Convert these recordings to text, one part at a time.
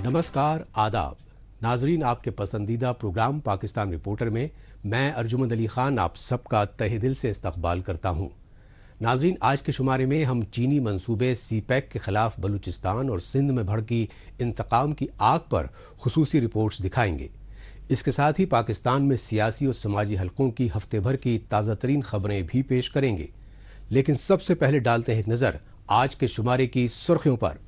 नमस्कार, आदाब। नाजरीन, आपके पसंदीदा प्रोग्राम पाकिस्तान रिपोर्टर में मैं अर्जुमंद अली खान आप सबका तहे दिल से इस्तकबाल करता हूं। नाजरीन, आज के शुमारे में हम चीनी मंसूबे सीपैक के खिलाफ बलूचिस्तान और सिंध में भड़की इंतकाम की आग पर खुसूसी रिपोर्ट्स दिखाएंगे। इसके साथ ही पाकिस्तान में सियासी और समाजी हलकों की हफ्ते भर की ताज़ा तरीन खबरें भी पेश करेंगे। लेकिन सबसे पहले डालते हैं नजर आज के शुमारे की सुर्खियों पर।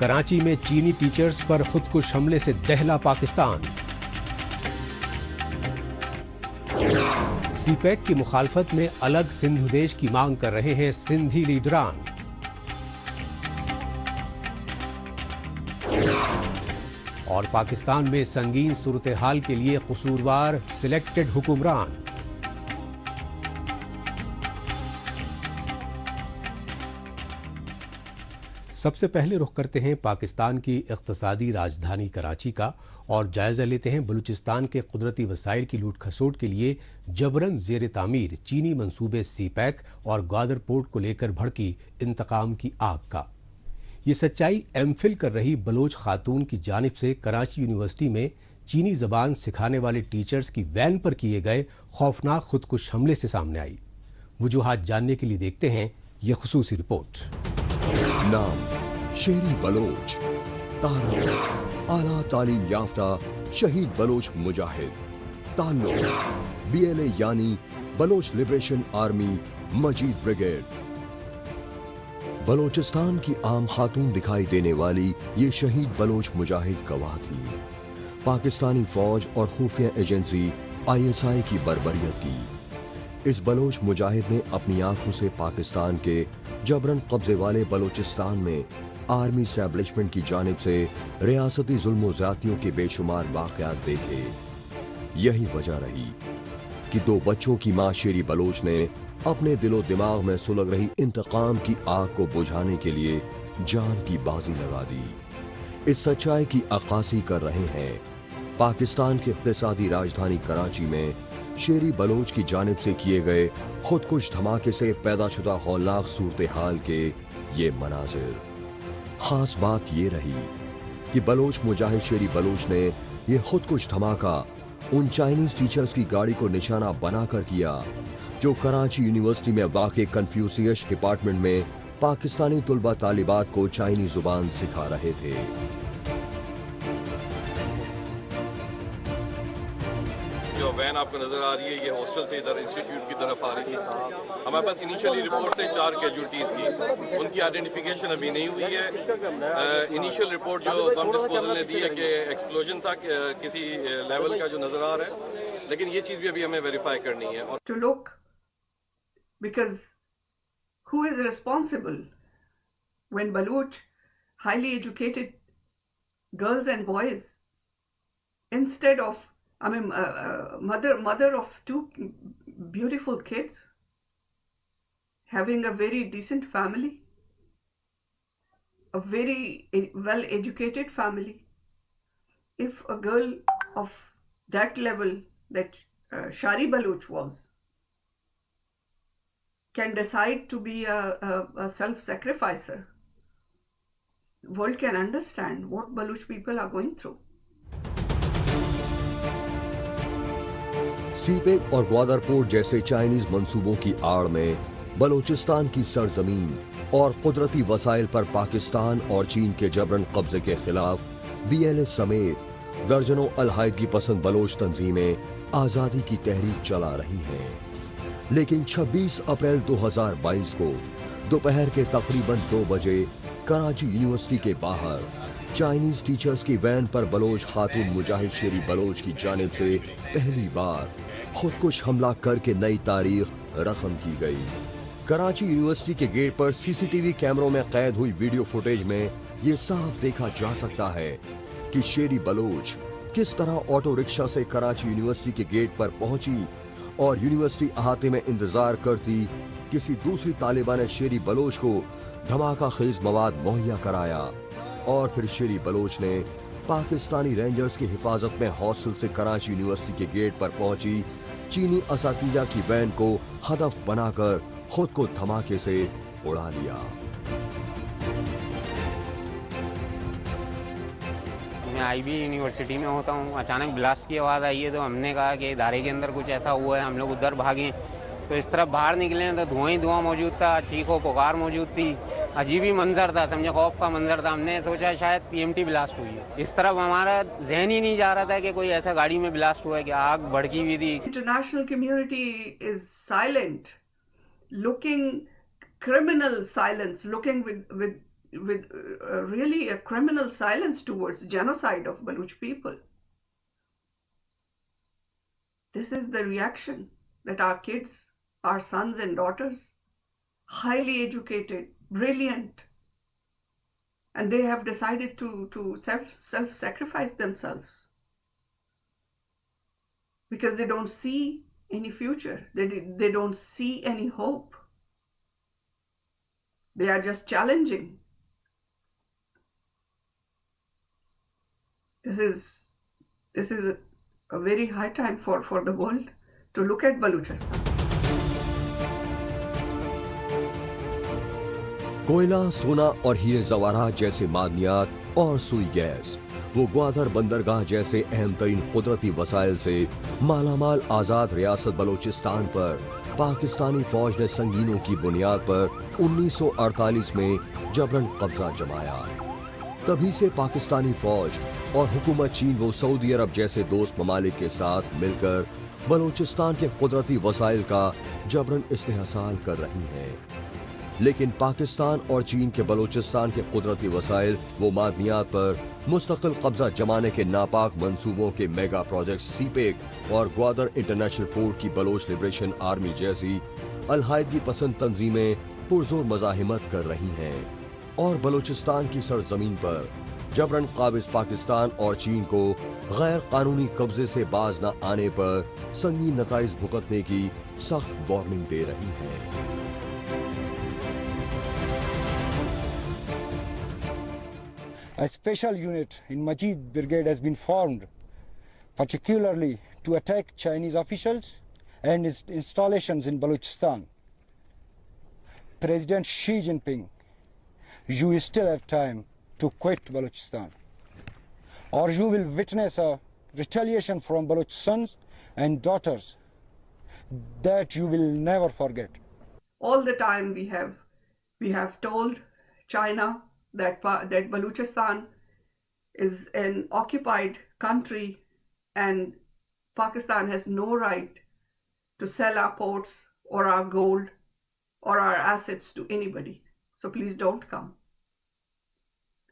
कराची में चीनी टीचर्स पर खुदकुश हमले से दहला पाकिस्तान। सीपैक की मुखालफत में अलग सिंध देश की मांग कर रहे हैं सिंधी लीडरान। और पाकिस्तान में संगीन सूरत हाल के लिए कसूरवार सिलेक्टेड हुक्मरान। सबसे पहले रुख करते हैं पाकिस्तान की इख्तिसादी राजधानी कराची का और जायजा लेते हैं बलूचिस्तान के कुदरती वसाइल की लूट खसोट के लिए जबरन जेर तामीर चीनी मंसूबे सीपैक और ग्वादर पोर्ट को लेकर भड़की इंतकाम की आग का। ये सच्चाई एमफिल कर रही बलोच खातून की जानिब से कराची यूनिवर्सिटी में चीनी जबान सिखाने वाले टीचर्स की वैन पर किए गए खौफनाक खुदकुश हमले से सामने आई। वजूहात जानने के लिए देखते हैं यह खुसूसी रिपोर्ट। नाम शेरी बलोच, तारुफ आला तालीम याफ्ता शहीद बलोच मुजाहिद, ताल्लुक BLA यानी बलोच लिबरेशन आर्मी मजीद ब्रिगेड। बलोचिस्तान की आम खातून दिखाई देने वाली ये शहीद बलोच मुजाहिद गवाह थी पाकिस्तानी फौज और खुफिया एजेंसी ISI की बर्बरियत की। इस बलोच मुजाहिद ने अपनी आंखों से पाकिस्तान के जबरन कब्जे वाले बलोचिस्तान में आर्मी स्टैब्लिशमेंट की जानिब से रियासती जुल्म ज्यादतियों के बेशुमार वाकयात देखे। यही वजह रही कि दो बच्चों की मां शेरी बलोच ने अपने दिलो दिमाग में सुलग रही इंतकाम की आग को बुझाने के लिए जान की बाजी लगा दी। इस सच्चाई की अक्कासी कर रहे हैं पाकिस्तान की इख्तिसादी राजधानी कराची में शेरी बलोच की जानिब से किए गए खुदकुश धमाके से पैदा शुदा हौलनाक सूरत हाल के ये मनाजिर। खास बात ये रही कि बलोच मुजाहिद शेरी बलोच ने यह खुदकुश धमाका उन चाइनीज टीचर्स की गाड़ी को निशाना बनाकर किया जो कराची यूनिवर्सिटी में वाक़े कन्फ्यूशियस डिपार्टमेंट में पाकिस्तानी तुलबा तालिबात को चाइनी जुबान सिखा रहे थे। जो वैन आपको नजर आ रही है, ये हॉस्टल से इधर इंस्टीट्यूट की तरफ आ रही थी। हमारे पास इनिशियली रिपोर्ट से 4 कैजुअल्टीज की, उनकी आइडेंटिफिकेशन अभी नहीं हुई है। इनिशियल रिपोर्ट जो बम डिस्पोजल ने दी है कि एक्सप्लोजन था किसी लेवल का जो नजर आ रहा है, लेकिन ये चीज भी अभी हमें वेरीफाई करनी है। To look, because who is responsible when Baloch highly educated girls and boys, instead of mother of 2 beautiful kids, having a very decent family, a very well educated family, if a girl of that level that Shari Baloch was can decide to be a self-sacrificer, world can understand what Baloch people are going through. CPEC और Gwadar port जैसे Chinese मंसूबों की आड़ में बलोचिस्तान की सरजमीन और कुदरती वसाइल पर पाकिस्तान और चीन के जबरन कब्जे के खिलाफ BLA समेत दर्जनों अलहायदगी पसंद बलोच तंजीमें आजादी की तहरीक चला रही हैं। लेकिन 26 अप्रैल 2022 को दोपहर के तकरीबन 2 बजे कराची यूनिवर्सिटी के बाहर चाइनीज टीचर्स की वैन पर बलोच खातून मुजाहिद शेरी बलोच की जानिब से पहली बार खुदकुश हमला करके नई तारीख रकम की गई। कराची यूनिवर्सिटी के गेट पर CCTV कैमरों में कैद हुई वीडियो फुटेज में ये साफ देखा जा सकता है कि शेरी बलोच किस तरह ऑटो रिक्शा से कराची यूनिवर्सिटी के गेट पर पहुंची और यूनिवर्सिटी अहाते में इंतजार करती किसी दूसरी तालिबा ने शेरी बलोच को धमाका खेज मवाद मुहैया कराया और फिर शेरी बलोच ने पाकिस्तानी रेंजर्स की हिफाजत में हॉस्टल से कराची यूनिवर्सिटी के गेट पर पहुंची चीनी असातिजा की वैन को हदफ बनाकर खुद को धमाके से उड़ा लिया। میں IB یونیورسٹی میں ہوتا ہوں. اچانک بلاسٹ کی آواز آئی ہے تو ہم نے کہا کہ ادارے کے اندر کچھ ایسا ہوا ہے. ہم لوگ ادھر بھاگے تو اس طرف باہر نکلے تو دھواں ہی دھواں موجود تھا, چیخ و پکار موجود تھی. عجیب ہی منظر تھا, سمجھے خوف کا منظر تھا. ہم نے سوچا شاید PMT بلاسٹ ہوئی ہے. اس طرف ہمارا ذہن ہی نہیں جا رہا تھا کہ کوئی ایسا گاڑی میں بلاسٹ ہوا ہے کہ آگ بھڑکی ہوئی تھی. International community is silent, looking criminal silence, looking with really a criminal silence towards genocide of Baluch people. This is the reaction that our kids, our sons and daughters, highly educated, brilliant, and they have decided to self-sacrifice themselves because they don't see any future, they don't see any hope. They are just challenging. This is a very high time for the world to look at Baluchistan. कोयला, सोना और हीरे जवाहरात जैसे मादनियात और सुई gas, वो ग्वादर बंदरगाह जैसे अहम तरीन कुदरती वसाइल से मालामाल आजाद रियासत बलोचिस्तान पर पाकिस्तानी फौज ने संगीनों की बुनियाद पर 1948 में जबरन कब्जा जमाया. तभी से पाकिस्तानी फौज और हुकूमत चीन व सऊदी अरब जैसे दोस्त ममालिक के साथ मिलकर बलोचिस्तान के कुदरती वसाइल का जबरन इस्तेहसाल कर रही हैं. लेकिन पाकिस्तान और चीन के बलोचिस्तान के कुदरती वसाइल व मादनियात पर मुस्तकिल कब्जा जमाने के नापाक मंसूबों के मेगा प्रोजेक्ट सीपेक और ग्वादर इंटरनेशनल पोर्ट की बलोच लिबरेशन आर्मी जैसी अलहायदगी पसंद तंजीमें पुरजोर मज़ाहिमत कर रही हैं और बलोचिस्तान की सरजमीन पर जबरन काबिज पाकिस्तान और चीन को गैर कानूनी कब्जे से बाज न आने पर संगीन नताइज भुगतने की सख्त वार्निंग दे रही हैं. A special unit in Majid Brigade has been formed, particularly to attack Chinese officials and its installations in Balochistan. President Xi Jinping, you still have time to quit Balochistan, or you will witness a retaliation from Baloch sons and daughters that you will never forget. All the time we have told China that Balochistan is an occupied country and Pakistan has no right to sell our ports or our gold or our assets to anybody. So please don't come.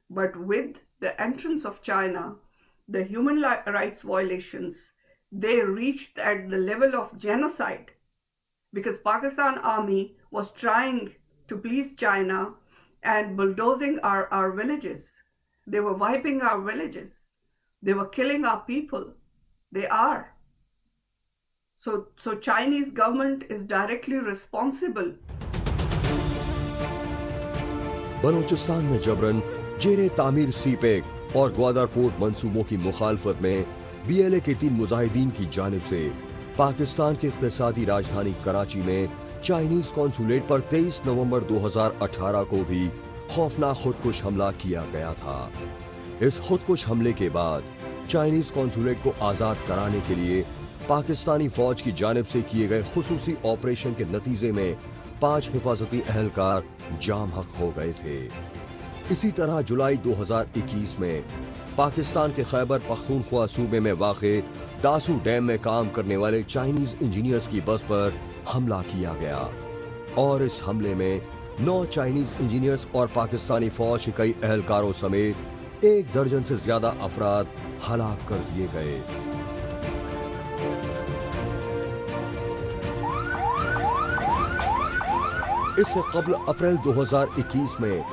But with the entrance of China, the human rights violations, they reached at the level of genocide because Pakistan army was trying to please China and bulldozing our villages. They were wiping our villages. They were killing our people. They are. So Chinese government is directly responsible. Balochistan में जबरन जेरे तामीर CPEC और Gwadar port मंसूबों की मुखालफत में BLA के 3 मुजाहिदीन की जानिब से पाकिस्तान की इक़्तिसादी राजधानी कराची में चाइनीज कॉन्सुलेट पर 23 नवंबर 2018 को भी खौफनाक खुदकुश हमला किया गया था. इस खुदकुश हमले के बाद चाइनीज कॉन्सुलेट को आजाद कराने के लिए पाकिस्तानी फौज की जानिब से किए गए खुसूसी ऑपरेशन के नतीजे में 5 हिफाजती अहलकार जाम हक हो गए थे. इसी तरह जुलाई 2021 में पाकिस्तान के खैबर पख्तूनख्वा सूबे में वाक़े दासू डैम में काम करने वाले चाइनीज इंजीनियर्स की बस पर हमला किया गया और इस हमले में 9 चाइनीज इंजीनियर्स और पाकिस्तानी फौज के कई अहलकारों समेत 1 दर्जन से ज्यादा अफराद हलाक कर दिए गए. इससे कबल अप्रैल 2021 में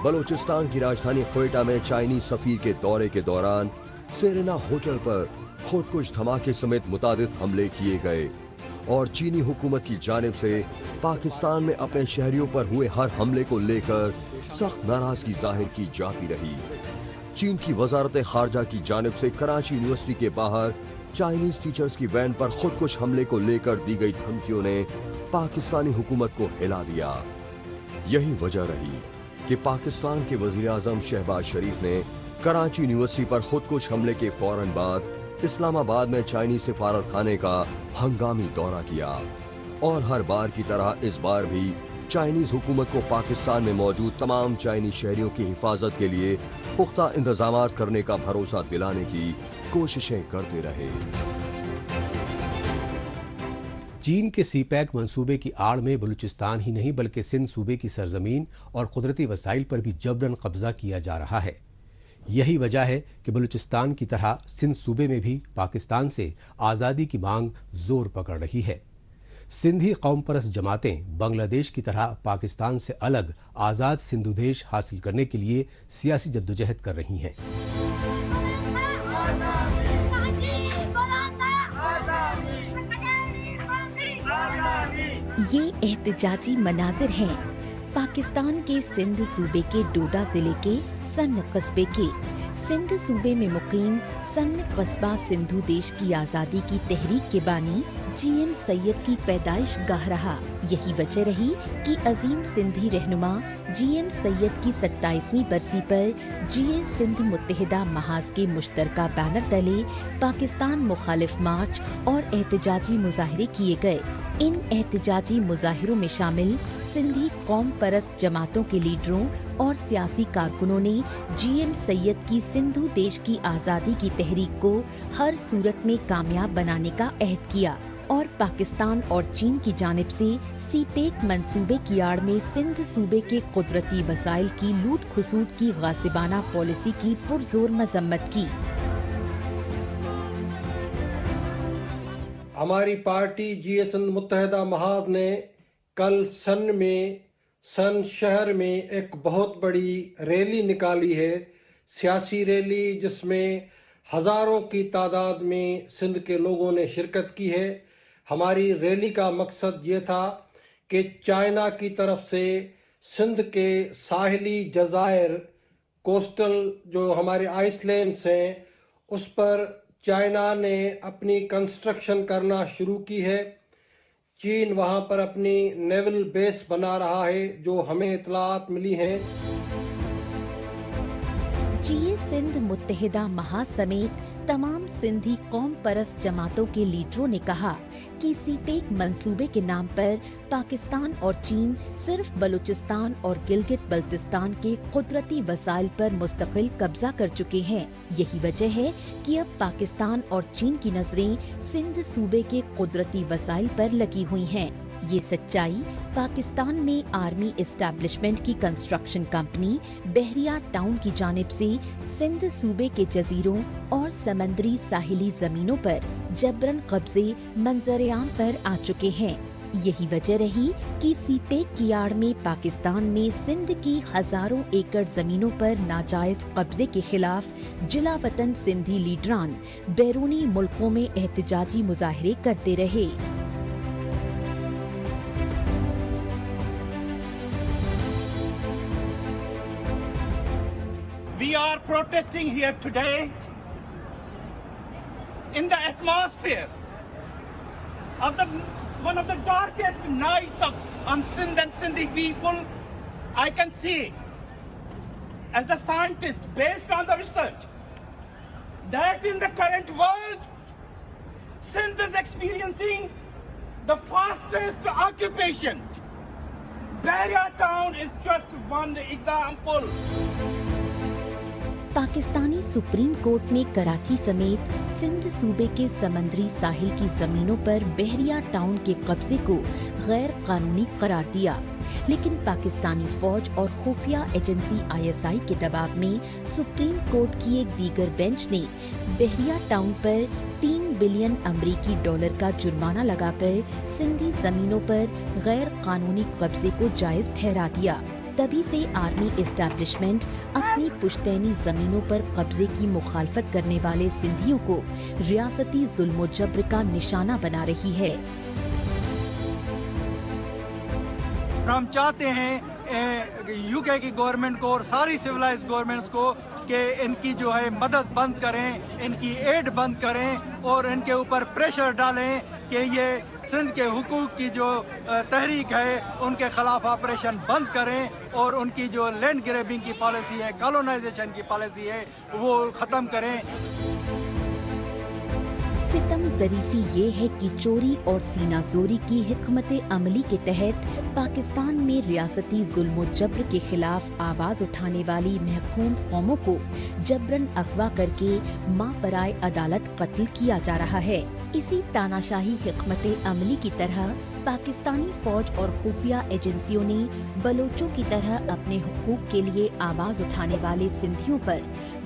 बलूचिस्तान की राजधानी क्वेटा में चाइनीज सफीर के दौरे के दौरान सेरेना होटल पर खुदकुश धमाके समेत मुतादिद हमले किए गए और चीनी हुकूमत की जानिब से पाकिस्तान में अपने शहरियों पर हुए हर हमले को लेकर सख्त नाराजगी जाहिर की जाती रही. चीन की वजारत खारजा की जानिब से कराची यूनिवर्सिटी के बाहर चाइनीज टीचर्स की वैन पर खुदकुश हमले को लेकर दी गई धमकियों ने पाकिस्तानी हुकूमत को हिला दिया. यही वजह रही कि पाकिस्तान के वजीर आजम शहबाज शरीफ ने कराची यूनिवर्सिटी पर खुदकुश हमले के फौरन बाद इस्लामाबाद में चाइनीज सिफारत खाने का हंगामी दौरा किया और हर बार की तरह इस बार भी चाइनीज हुकूमत को पाकिस्तान में मौजूद तमाम चाइनीज शहरियों की हिफाजत के लिए पुख्ता इंतजाम करने का भरोसा दिलाने की कोशिशें करते रहे। चीन के सीपैक मंसूबे की आड़ में बलूचिस्तान ही नहीं बल्कि सिंध सूबे की सरजमीन और कुदरती वसाइल पर भी जबरन कब्जा किया जा रहा है। यही वजह है कि बलूचिस्तान की तरह सिंध सूबे में भी पाकिस्तान से आज़ादी की मांग जोर पकड़ रही है। सिंधी कौम परस्त जमातें बांग्लादेश की तरह पाकिस्तान से अलग आज़ाद सिंधु देश हासिल करने के लिए सियासी जद्दोजहद कर रही हैं। ये एहतजाजी मनाजिर हैं पाकिस्तान के सिंध सूबे के डोडा जिले के सन कस्बे के। सिंध सूबे में मुकीम सन कस्बा सिंधु देश की आज़ादी की तहरीक के बानी GM सैयद की पैदाइश गाह रहा। यही वजह रही कि अजीम सिंधी रहनुमा GM सैयद की 27वीं बरसी पर GA सिंध मुत्तहिदा महाज के मुश्तरका बैनर तले पाकिस्तान मुखालिफ मार्च और एहतजाजी मुजाहरे किए गए। इन एहतजाजी मुजाहिरों में शामिल सिंधी कौम परस्त जमातों के लीडरों और सियासी कारकुनों ने GM सैयद की सिंधु देश की आज़ादी की तहरीक को हर सूरत में कामयाब बनाने का अहद किया और पाकिस्तान और चीन की जानिब से सीपेक मंसूबे की आड़ में सिंध सूबे के कुदरती वसाइल की लूट खसूट की गासिबाना पॉलिसी की पुरजोर मजम्मत की। हमारी पार्टी GA सिंध मुत्तहिदा महाज ने कल सन शहर में एक बहुत बड़ी रैली निकाली है, सियासी रैली, जिसमें हजारों की तादाद में सिंध के लोगों ने शिरकत की है। हमारी रैली का मकसद ये था कि चाइना की तरफ से सिंध के साहिली जज़ायर, कोस्टल जो हमारे आइसलैंड्स हैं, उस पर चाइना ने अपनी कंस्ट्रक्शन करना शुरू की है। चीन वहां पर अपनी नेवल बेस बना रहा है, जो हमें इतलात मिली हैं। GA सिंध मुत्तहिदा महाज समेत तमाम सिंधी कौम परस्त जमातों के लीडरों ने कहा कि सीपेक मंसूबे के नाम पर पाकिस्तान और चीन सिर्फ बलूचिस्तान और गिलगित बल्तिस्तान के कुदरती वसाइल पर मुस्तकिल कब्जा कर चुके हैं। यही वजह है कि अब पाकिस्तान और चीन की नजरें सिंध सूबे के कुदरती वसाइल पर लगी हुई हैं। ये सच्चाई पाकिस्तान में आर्मी एस्टैब्लिशमेंट की कंस्ट्रक्शन कंपनी बहरिया टाउन की जानिब से सिंध सूबे के जजीरों और समंदरी साहिली जमीनों पर जबरन कब्जे मंजर-ए-आम पर आ चुके हैं। यही वजह रही कि सीपेक की आड़ में पाकिस्तान में सिंध की हजारों एकड़ जमीनों पर नाजायज कब्जे के खिलाफ जिला वतन सिंधी लीडरान बैरूनी मुल्कों में एहतजाजी मुजाहरे करते रहे। We are protesting here today in the atmosphere of one of the darkest nights on Sindh and Sindhi people. I can see, as a scientist, based on the research, that in the current world, Sindh is experiencing the fastest occupation. Bahria town is just one example. Pakistani supreme court ने कराची समेत सिंध सूबे के समंदरी साहिल की जमीनों पर बहरिया town के कब्जे को गैर कानूनी करार दिया, लेकिन पाकिस्तानी फौज और खुफिया एजेंसी ISI के दबाव में सुप्रीम कोर्ट की एक दीगर बेंच ने बहरिया टाउन पर 3 बिलियन अमरीकी डॉलर का जुर्माना लगाकर सिंधी जमीनों पर गैर कानूनी कब्जे को जायज ठहरा दिया। तभी से आर्मी एस्टैब्लिशमेंट अपनी पुश्तैनी जमीनों पर कब्जे की मुखालफत करने वाले सिंधियों को रियासती जुल्म जब्र का निशाना बना रही है। हम चाहते हैं UK की गवर्नमेंट को और सारी सिविलाइज्ड गवर्नमेंट्स को कि इनकी जो है मदद बंद करें, इनकी एड बंद करें और इनके ऊपर प्रेशर डालें कि ये सिंध के हुकूक की जो तहरीक है उनके खिलाफ ऑपरेशन बंद करें और उनकी जो लैंड ग्रैबिंग की पॉलिसी है, कॉलोनाइजेशन की पॉलिसी है, वो ख़त्म करें। सितम ज़रीफ़ी ये है कि चोरी और सीना जोरी की हिकमत अमली के तहत पाकिस्तान में रियासती जुल्म जबर के खिलाफ आवाज उठाने वाली महकूम कौमों को जबरन अगवा करके मां बराए अदालत कत्ल किया जा रहा है। इसी तानाशाही हिकमत अमली की तरह पाकिस्तानी फौज और खुफिया एजेंसियों ने बलोचों की तरह अपने हुकूक के लिए आवाज उठाने वाले सिंधियों पर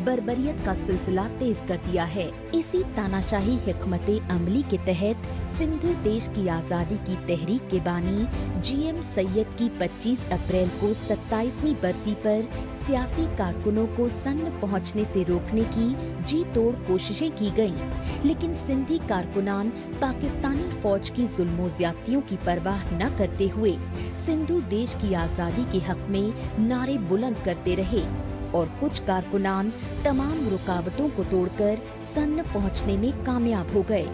बर्बरियत का सिलसिला तेज कर दिया है। इसी तानाशाही हिकमत अमली के तहत सिंधु देश की आजादी की तहरीक के बानी GM सैयद की 25 अप्रैल को 27वीं बरसी पर सियासी कारकुनों को सन्न पहुंचने से रोकने की जी तोड़ कोशिशें की गईं, लेकिन सिंधी कारकुनान पाकिस्तानी फौज की जुल्मों ज्यादतियों की परवाह न करते हुए सिंधु देश की आजादी के हक में नारे बुलंद करते रहे और कुछ कारकुनान तमाम रुकावटों को तोड़कर सन्न पहुंचने में कामयाब हो गए।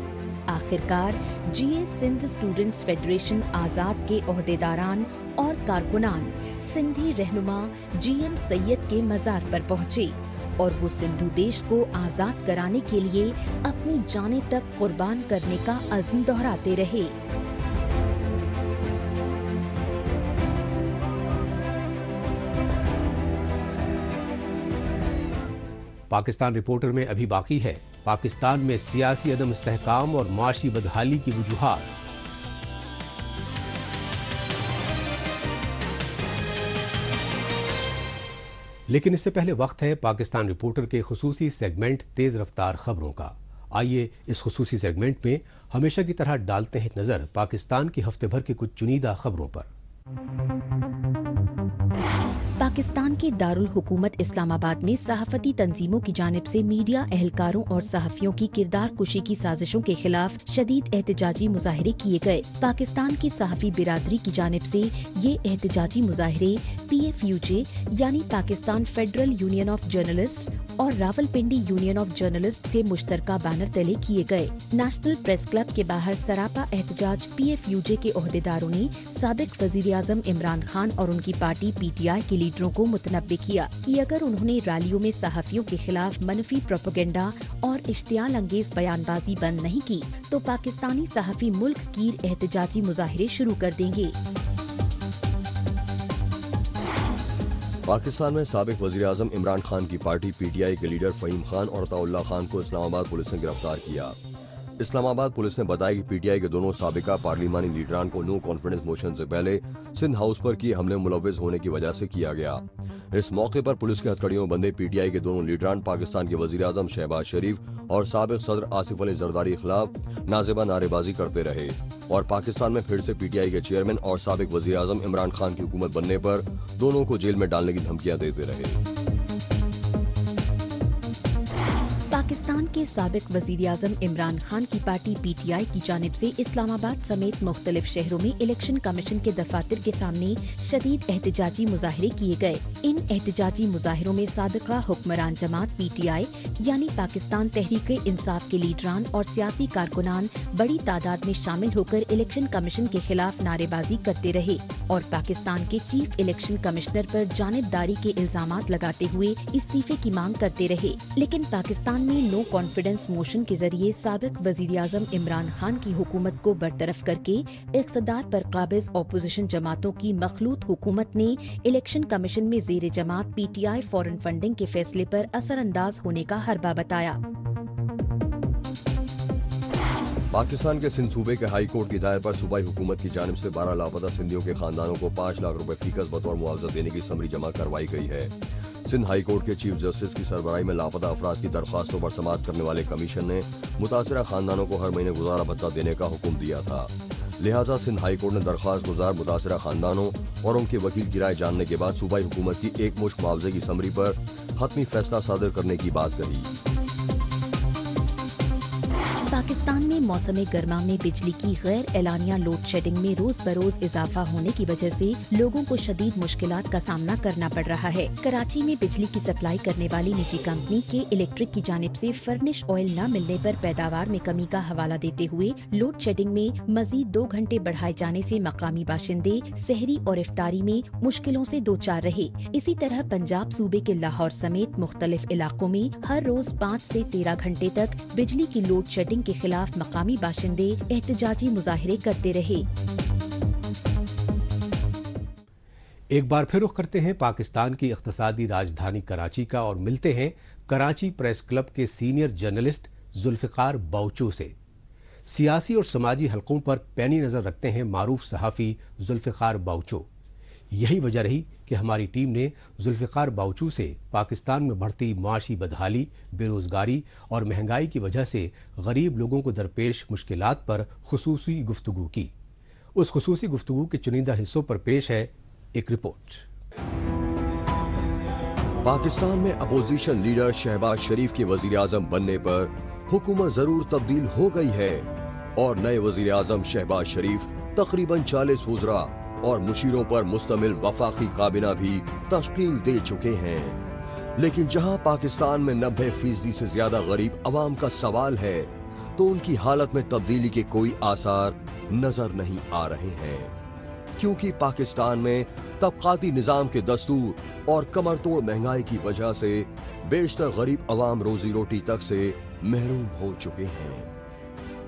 आखिरकार GA सिंध स्टूडेंट्स फेडरेशन आजाद के ओहदेदारान और कारकुनान सिंधी रहनुमा GM सैयद के मजार पर पहुंचे और वो सिंधु देश को आजाद कराने के लिए अपनी जानें तक कुर्बान करने का अज़्म दोहराते रहे। पाकिस्तान रिपोर्टर में अभी बाकी है पाकिस्तान में सियासी अदम इस्तेहकाम और माशी बदहाली की वजूहात। लेकिन इससे पहले वक्त है पाकिस्तान रिपोर्टर के खुसूसी सेगमेंट तेज रफ्तार खबरों का। आइए इस खुसूसी सेगमेंट में हमेशा की तरह डालते हैं नजर पाकिस्तान की हफ्ते भर की कुछ चुनिंदा खबरों पर। पाकिस्तान के दारुल हुकूमत इस्लामाबाद में सहाफती तंजीमों की जानिब से मीडिया एहलकारों और सहाफियों की किरदार कुशी की साजिशों के खिलाफ शदीद एहतजाजी मुजाहरे किए गए। पाकिस्तान की सहाफी बिरादरी की जानिब से ये एहतजाजी मुजाहरे PFUJ यानी Pakistan federal union of journalists और रावलपिंडी यूनियन ऑफ जर्नलिस्ट्स के मुश्तरका बैनर तले किए गए। नेशनल प्रेस क्लब के बाहर सरापा एहतजाज PFUJ के ओहदेदारों ने साबिक वजीर आजम इमरान खान और उनकी पार्टी PTI के लीडरों को मुतनब्बे किया कि अगर उन्होंने रैलियों में सहाफियों के खिलाफ मनफी प्रोपेगेंडा और इश्तियाल अंगेज बयानबाजी बंद नहीं की तो पाकिस्तानी सहाफी मुल्क गिर एहतजाजी मुजाहरे शुरू कर देंगे। पाकिस्तान में साबिक वजीर आजम इमरान खान की पार्टी PTI के लीडर फहीम खान और अताउल्ला खान को इस्लामाबाद पुलिस ने गिरफ्तार किया। इस्लामाबाद पुलिस ने बताया कि PTI के दोनों साबिका पार्लिमानी लीडरान को नो कॉन्फिडेंस मोशन से पहले सिंध हाउस पर किए हमले मुलव्विस होने की वजह से किया गया। इस मौके पर पुलिस के हथकड़ियों में बंधे PTI के दोनों लीडरान पाकिस्तान के वजीर आजम शहबाज शरीफ और साबिक सदर आसिफ अली जरदारी के खिलाफ नाजेबा नारेबाजी करते रहे और पाकिस्तान में फिर से PTI के चेयरमैन और साबिक वजीर आजम इमरान खान की हुकूमत बनने पर दोनों को जेल में डालने की धमकियां देते रहे। पाकिस्तान के साबिक वजीर आजम इमरान खान की पार्टी PTI की जानिब से इस्लामाबाद समेत मुख्तलिफ शहरों में इलेक्शन कमीशन के दफातर के सामने शदीद एहतजाजी मुजाहरे किए गए। इन एहतजाजी मुजाहरों में साबिका हुक्मरान जमात PTI यानी पाकिस्तान तहरीक इंसाफ के लीडरान और सियासी कारकुनान बड़ी तादाद में शामिल होकर इलेक्शन कमीशन के खिलाफ नारेबाजी करते रहे और पाकिस्तान के चीफ इलेक्शन कमिश्नर पर जानिबदारी के इल्जामात लगाते हुए इस्तीफे की मांग करते रहे। लेकिन पाकिस्तान में नो कॉन्फिडेंस मोशन के जरिए साबिक वजीर आजम इमरान खान की हुकूमत को बरतरफ करके इख्तदार पर काबिज ऑपोजिशन जमातों की मखलूत हुकूमत ने इलेक्शन कमीशन में जेर जमात PTI फॉरेन फंडिंग के फैसले पर असरअंदाज होने का हरबा बताया। पाकिस्तान के सिंध सूबे के हाई कोर्ट की हिदायत पर सूबाई हुकूमत की जानिब से 12 लापता सिंधियों के खानदानों को 5 लाख रुपए फीकस बतौर मुआवजा देने की समरी जमा करवाई गई है। सिंध हाई कोर्ट के चीफ जस्टिस की सरबराही में लापता अफराद की दरख्वास्तों पर समाअत करने वाले कमीशन ने मुतासिरा खानदानों को हर महीने गुजारा भत्ता देने का हुक्म दिया था। लिहाजा सिंध हाई कोर्ट ने दरख्वास्त गुजार मुतासिरा खानदानों और उनके वकील की राय जानने के बाद सूबाई हुकूमत की एक मुश्त मुआवजे की समरी पर हतमी फैसला सादर करने की बात कही। पाकिस्तान में मौसम गर्मा में बिजली की गैर एलानिया लोड शेडिंग में रोज बरोज इजाफा होने की वजह से लोगों को शदीद मुश्किलात का सामना करना पड़ रहा है। कराची में बिजली की सप्लाई करने वाली निजी कंपनी के इलेक्ट्रिक की जानिब से फर्निश ऑयल न मिलने पर पैदावार में कमी का हवाला देते हुए लोड शेडिंग में मजीद 2 घंटे बढ़ाए जाने से मकामी बाशिंदे सहरी और इफ्तारी में मुश्किलों से दो चार रहे। इसी तरह पंजाब सूबे के लाहौर समेत मुख्तलिफ इलाकों में हर रोज 5 से 13 घंटे तक बिजली की लोड शेडिंग के खिलाफ मकामी बाशिंदे एहतजाजी मुजाहरे करते रहे। एक बार फिर रुख करते हैं पाकिस्तान की इख्तिसादी राजधानी कराची का और मिलते हैं कराची प्रेस क्लब के सीनियर जर्नलिस्ट जुल्फिकार बाउचू से। सियासी और समाजी हलकों पर पैनी नजर रखते हैं मारूफ सहाफी जुल्फिकार बाउचू। यही वजह रही कि हमारी टीम ने जुल्फिकार बाउचू से पाकिस्तान में बढ़ती माशी बदहाली, बेरोजगारी और महंगाई की वजह से गरीब लोगों को दरपेश मुश्किलात पर खुसूसी गुफ्तगू की। उस खुसूसी गुफ्तगू के चुनिंदा हिस्सों पर पेश है एक रिपोर्ट। पाकिस्तान में अपोजिशन लीडर शहबाज शरीफ के वजीर आजम बनने पर हुकूमत जरूर तब्दील हो गई है और नए वजीर आजम शहबाज शरीफ तकरीबन 40 वज़रा और मुशीरों पर मुश्तमिल वफाकी काबिना भी तश्कील दे चुके हैं। लेकिन जहां पाकिस्तान में 90% से ज्यादा गरीब अवाम का सवाल है तो उनकी हालत में तब्दीली के कोई आसार नजर नहीं आ रहे हैं, क्योंकि पाकिस्तान में तबकाती निजाम के दस्तूर और कमरतोड़ महंगाई की वजह से बेशतर गरीब अवाम रोजी रोटी तक से महरूम हो चुके हैं।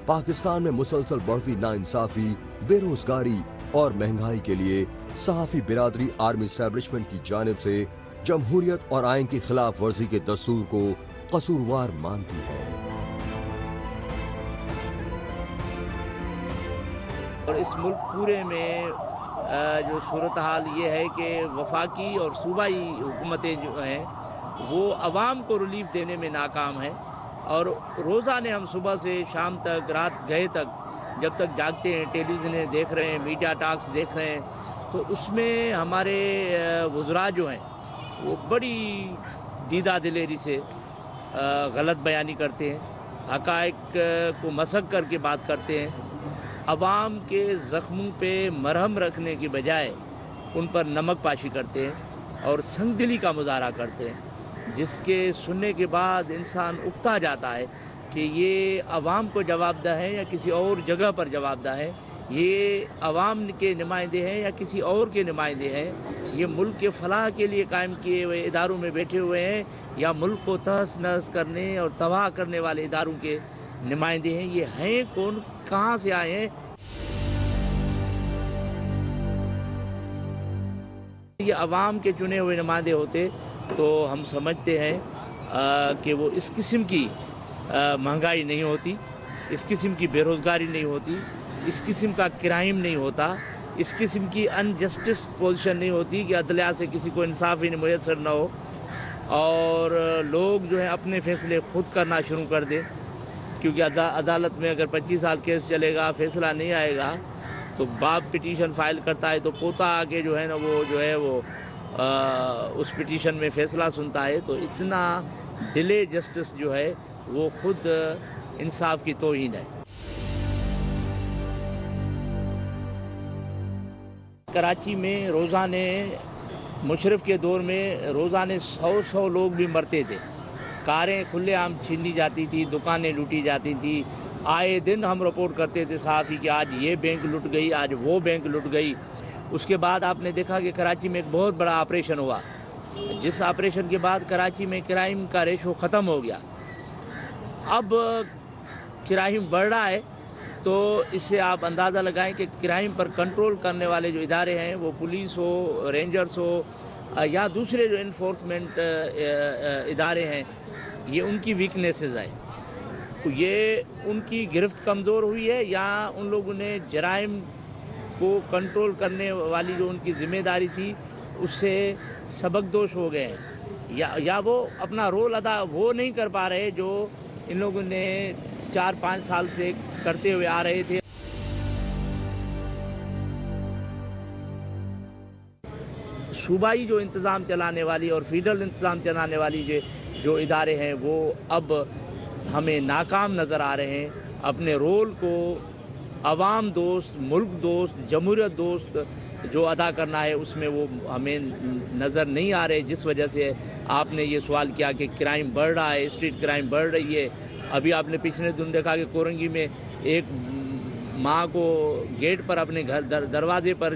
पाकिस्तान में मुसलसल बढ़ती नाइंसाफी, बेरोजगारी और महंगाई के लिए सहाफी बिरादरी आर्मी एस्टैब्लिशमेंट की जानिब से जमहूरियत और आइन की खिलाफ वर्जी के दस्तूर को कसूरवार मानती है। और इस मुल्क पूरे में जो सूरत हाल ये है कि वफाकी और सूबाई हुकूमतें जो हैं वो अवाम को रिलीफ देने में नाकाम है। और रोज़ाने हम सुबह से शाम तक, रात गए तक, जब तक जागते हैं, टेलीविजन देख रहे हैं, मीडिया टॉक्स देख रहे हैं, तो उसमें हमारे वज़रा जो हैं वो बड़ी दीदा दिलेरी से गलत बयानी करते हैं, हक़ाइक़ को मसक करके बात करते हैं। अवाम के ज़ख्मों पे मरहम रखने की बजाय उन पर नमक पाशी करते हैं और संगदिली का मुजाहरा करते हैं, जिसके सुनने के बाद इंसान उकता जाता है कि ये अवाम को जवाबदेह है या किसी और जगह पर जवाबदेह है, ये अवाम के नुमाइंदे हैं या किसी और के नुमाइंदे हैं, ये मुल्क के फलाह के लिए कायम किए हुए इदारों में बैठे हुए हैं या मुल्क को तहस नहस करने और तबाह करने वाले इदारों के नुमाइंदे हैं। ये हैं कौन, कहाँ से आए हैं? ये अवाम के चुने हुए नुमाइंदे होते तो हम समझते हैं कि वो इस किस्म की महंगाई नहीं होती, इस किस्म की बेरोजगारी नहीं होती, इस किस्म का क्राइम नहीं होता, इस किस्म की अनजस्टिस पोजीशन नहीं होती कि अदलिया से किसी को इंसाफ ही मुयसर न हो और लोग जो है अपने फैसले खुद करना शुरू कर दें। क्योंकि अदालत में अगर 25 साल केस चलेगा, फैसला नहीं आएगा, तो बाप पिटीशन फाइल करता है तो पोता आके जो है ना वो जो है वो उस पिटीशन में फैसला सुनता है। तो इतना डिले जस्टिस जो है वो खुद इंसाफ की तौहीन है। कराची में रोज़ाने मुशर्रफ के दौर में रोज़ाने 100 लोग भी मरते थे, कारें खुलेआम छीनी जाती थी, दुकानें लूटी जाती थी। आए दिन हम रिपोर्ट करते थे साहब कि आज ये बैंक लुट गई, आज वो बैंक लुट गई। उसके बाद आपने देखा कि कराची में एक बहुत बड़ा ऑपरेशन हुआ, जिस ऑपरेशन के बाद कराची में क्राइम का रेशो ख़त्म हो गया। अब क्राइम बढ़ रहा है, तो इससे आप अंदाज़ा लगाएं कि क्राइम पर कंट्रोल करने वाले जो इदारे हैं, वो पुलिस हो, रेंजर्स हो या दूसरे जो इन्फोर्समेंट इदारे हैं, ये उनकी वीकनेसेस है। तो ये उनकी गिरफ्त कमज़ोर हुई है या उन लोगों ने जराइम को कंट्रोल करने वाली जो उनकी जिम्मेदारी थी उससे सबकदोश हो गए हैं, या वो अपना रोल अदा वो नहीं कर पा रहे जो इन लोगों ने 4-5 साल से करते हुए आ रहे थे। सूबाई जो इंतज़ाम चलाने वाली और फेडरल इंतज़ाम चलाने वाली जो इदारे हैं वो अब हमें नाकाम नज़र आ रहे हैं اپنے رول کو عوام دوست، ملک دوست، جمہوریت دوست جو ادا کرنا ہے اس میں وہ ہمیں نظر نہیں آ رہے، جس وجہ سے آپ نے یہ سوال کیا کہ کرائم بڑھ رہا ہے، اسٹریٹ کرائم بڑھ رہی ہے۔ ابھی آپ نے پچھلے دن دیکھا کہ کورنگی میں ایک ماں کو گیٹ پر اپنے گھر دروازے پر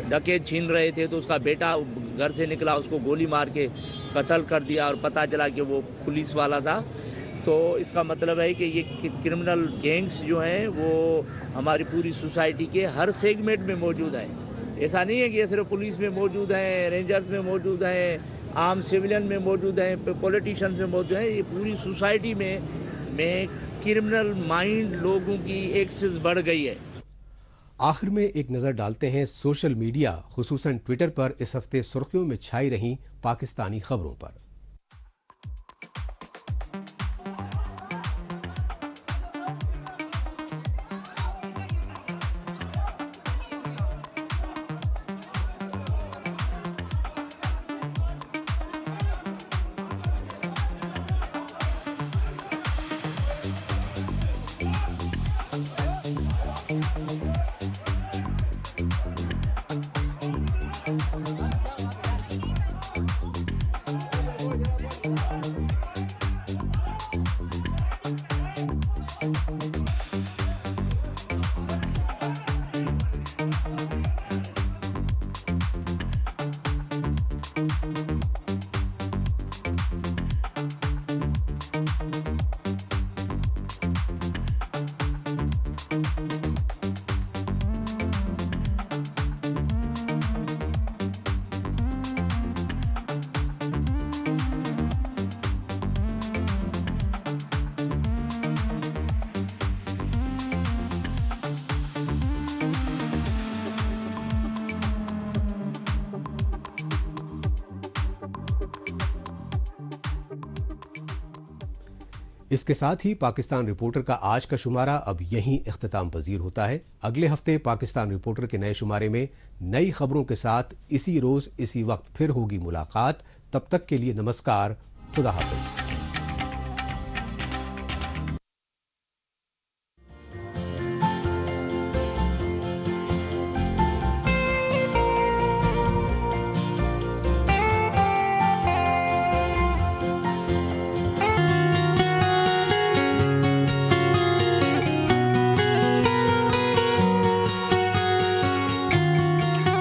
ڈکیت چھین رہے تھے تو اس کا بیٹا گھر سے نکلا، اس کو گولی مار کے قتل کر دیا اور پتہ چلا کہ وہ پولیس والا تھا۔ تو اس کا مطلب ہے کہ یہ کرمنل گینگز جو ہیں وہ ہماری پوری سوسائٹی کے ہر سیگمنٹ میں موجود ہیں۔ ایسا نہیں ہے کہ یہ صرف پولیس میں موجود ہیں، رینجرز میں موجود ہیں، عام سویلین میں موجود ہیں، پولیٹیشینز میں موجود ہیں، یہ پوری سوسائٹی میں کرمنل مائنڈ لوگوں کی ایکسس بڑھ گئی ہے۔ آخر میں ایک نظر ڈالتے ہیں سوشل میڈیا خصوصاً ٹویٹر پر اس ہفتے سرخیوں میں چھائی رہیں پاکستانی خبروں پر۔ اس کے ساتھ ہی پاکستان رپورٹر کا آج کا شمارہ اب یہیں اختتام پذیر ہوتا ہے۔ اگلے ہفتے پاکستان رپورٹر کے نئے شمارے میں نئی خبروں کے ساتھ اسی روز اسی وقت پھر ہوگی ملاقات۔ تب تک کے لیے نمسکار، خدا حافظ۔